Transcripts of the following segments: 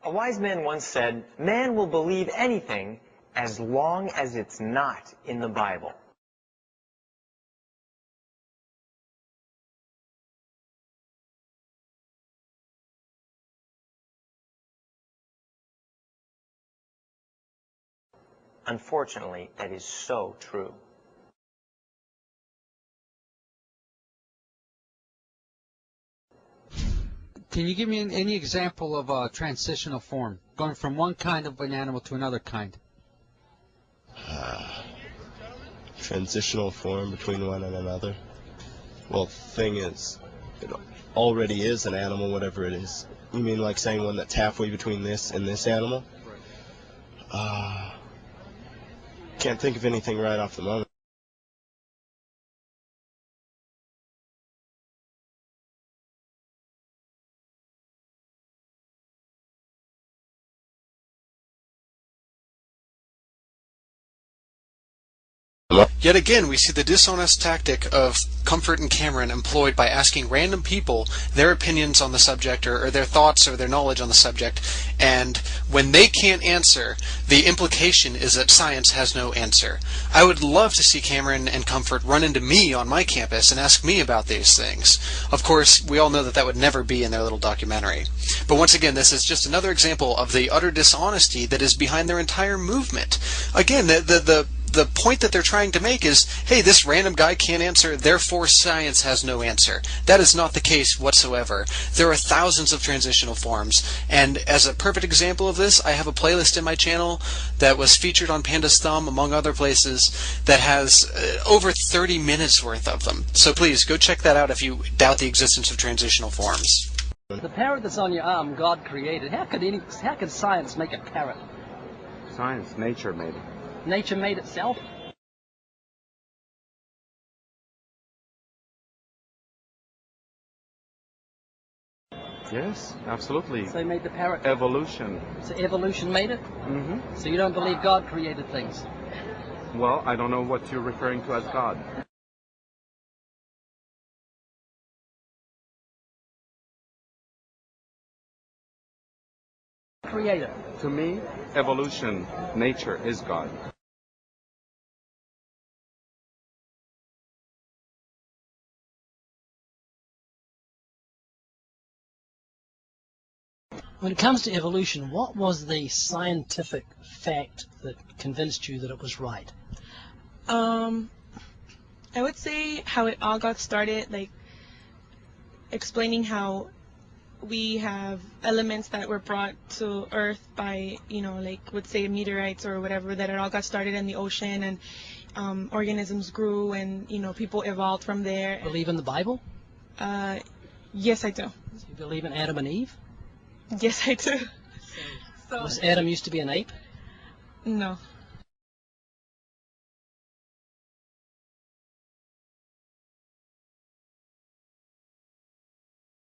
A wise man once said, "Man will believe anything as long as it's not in the Bible." Unfortunately, that is so true. Can you give me any example of a transitional form, going from one kind of an animal to another kind? Transitional form between one and another? Well, the thing is, it already is an animal, whatever it is. You mean like saying one that's halfway between this and this animal? Can't think of anything right off the moment. Yet again, we see the dishonest tactic of Comfort and Cameron employed by asking random people their opinions on the subject or their thoughts or their knowledge on the subject, and when they can't answer, the implication is that science has no answer. I would love to see Cameron and Comfort run into me on my campus and ask me about these things. Of course, we all know that that would never be in their little documentary. But once again, this is just another example of the utter dishonesty that is behind their entire movement. Again, the point that they're trying to make is, hey, this random guy can't answer, therefore science has no answer. That is not the case whatsoever. There are thousands of transitional forms, and as a perfect example of this, I have a playlist in my channel that was featured on Panda's Thumb, among other places, that has over 30 minutes worth of them. So please, go check that out if you doubt the existence of transitional forms. The parrot that's on your arm, God created. How could science make a parrot? Science, nature made it. Nature made itself? Yes, absolutely. So they made the parrot? Evolution. So evolution made it? Mm-hmm. So you don't believe God created things? Well, I don't know what you're referring to as God. Creator. To me, evolution, nature is God. When it comes to evolution, what was the scientific fact that convinced you that it was right? I would say how it all got started, like explaining how we have elements that were brought to Earth by, like would say meteorites or whatever, that it all got started in the ocean, and organisms grew, and people evolved from there. Believe in the Bible? Yes, I do. Do you believe in Adam and Eve? Yes, I do. So, was Adam used to be an ape? No.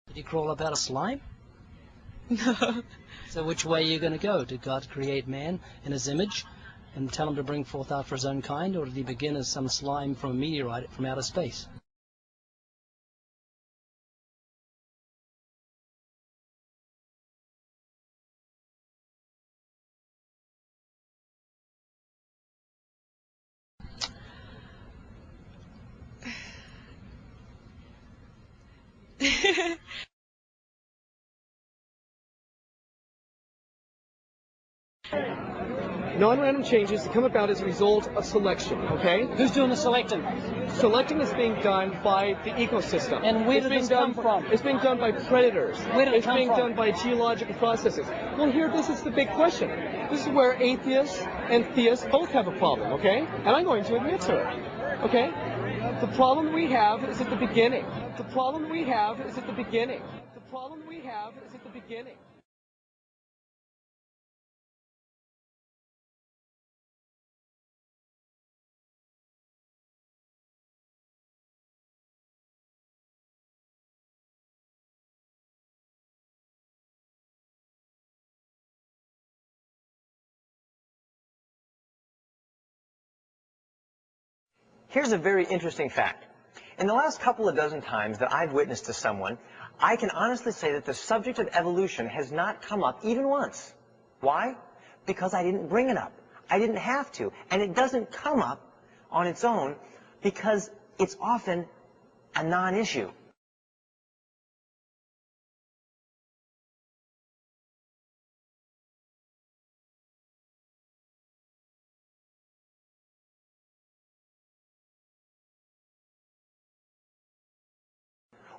Did he crawl up out of slime? No. So which way are you going to go? Did God create man in his image and tell him to bring forth after his own kind, or did he begin as some slime from a meteorite from outer space? Non-random changes come about as a result of selection, okay? Who's doing the selecting? Selecting is being done by the ecosystem. And where did this come from? It's being done by predators. Where did it come from? It's being done by geological processes. Well, here, this is the big question. This is where atheists and theists both have a problem, okay? And I'm going to admit to it, okay? The problem we have is at the beginning. The problem we have is at the beginning. The problem we have is at the beginning. Here's a very interesting fact. In the last couple of dozen times that I've witnessed to someone, I can honestly say that the subject of evolution has not come up even once. Why? Because I didn't bring it up. I didn't have to. And it doesn't come up on its own because it's often a non-issue.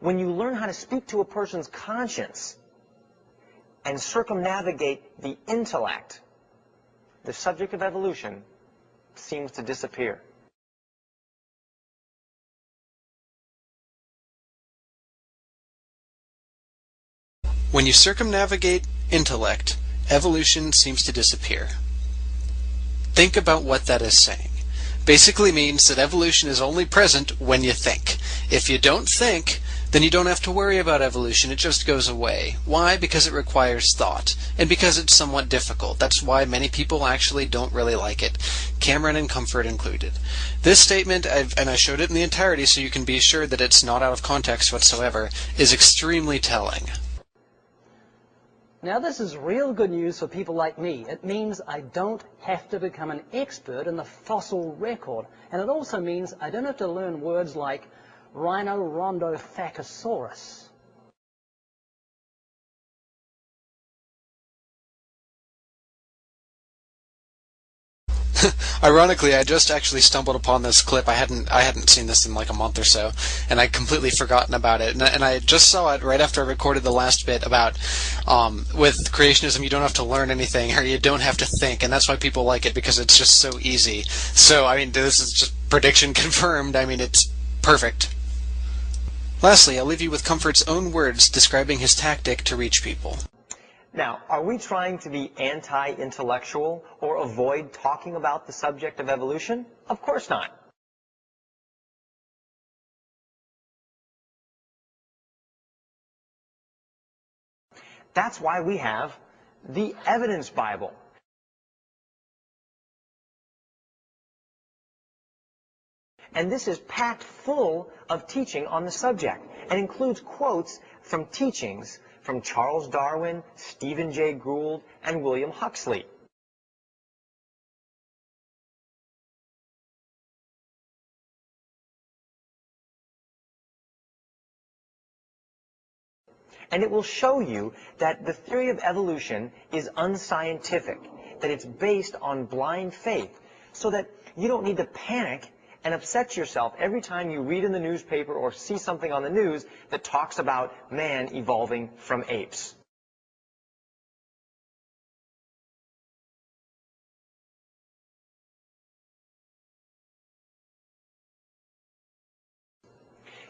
When you learn how to speak to a person's conscience and circumnavigate the intellect, the subject of evolution seems to disappear. When you circumnavigate intellect, evolution seems to disappear. Think about what that is saying. Basically means that evolution is only present when you think. If you don't think, then you don't have to worry about evolution. It just goes away. Why? Because it requires thought, and because it's somewhat difficult. That's why many people actually don't really like it, Cameron and Comfort included. This statement, and I showed it in the entirety so you can be sure that it's not out of context whatsoever, is extremely telling. Now this is real good news for people like me. It means I don't have to become an expert in the fossil record. And it also means I don't have to learn words like Rhinorhynchothachosaurus. Ironically, I just actually stumbled upon this clip. I hadn't seen this in like a month or so, and I'd completely forgotten about it. And I just saw it right after I recorded the last bit about with creationism, you don't have to learn anything, or you don't have to think, and that's why people like it, because it's just so easy. So, I mean, this is just prediction confirmed. I mean, it's perfect. Lastly, I'll leave you with Comfort's own words describing his tactic to reach people. Now, are we trying to be anti-intellectual or avoid talking about the subject of evolution? Of course not. That's why we have the Evidence Bible. And this is packed full of teaching on the subject and includes quotes from teachings from Charles Darwin, Stephen Jay Gould, and William Huxley. And it will show you that the theory of evolution is unscientific, that it's based on blind faith, so that you don't need to panic and upset yourself every time you read in the newspaper or see something on the news that talks about man evolving from apes.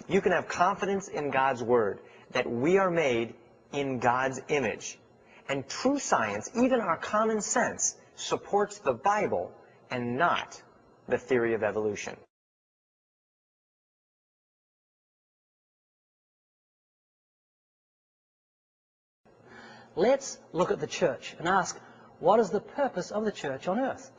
You can have confidence in God's Word that we are made in God's image. And true science, even our common sense, supports the Bible and not the theory of evolution. Let's look at the church and ask, what is the purpose of the church on earth?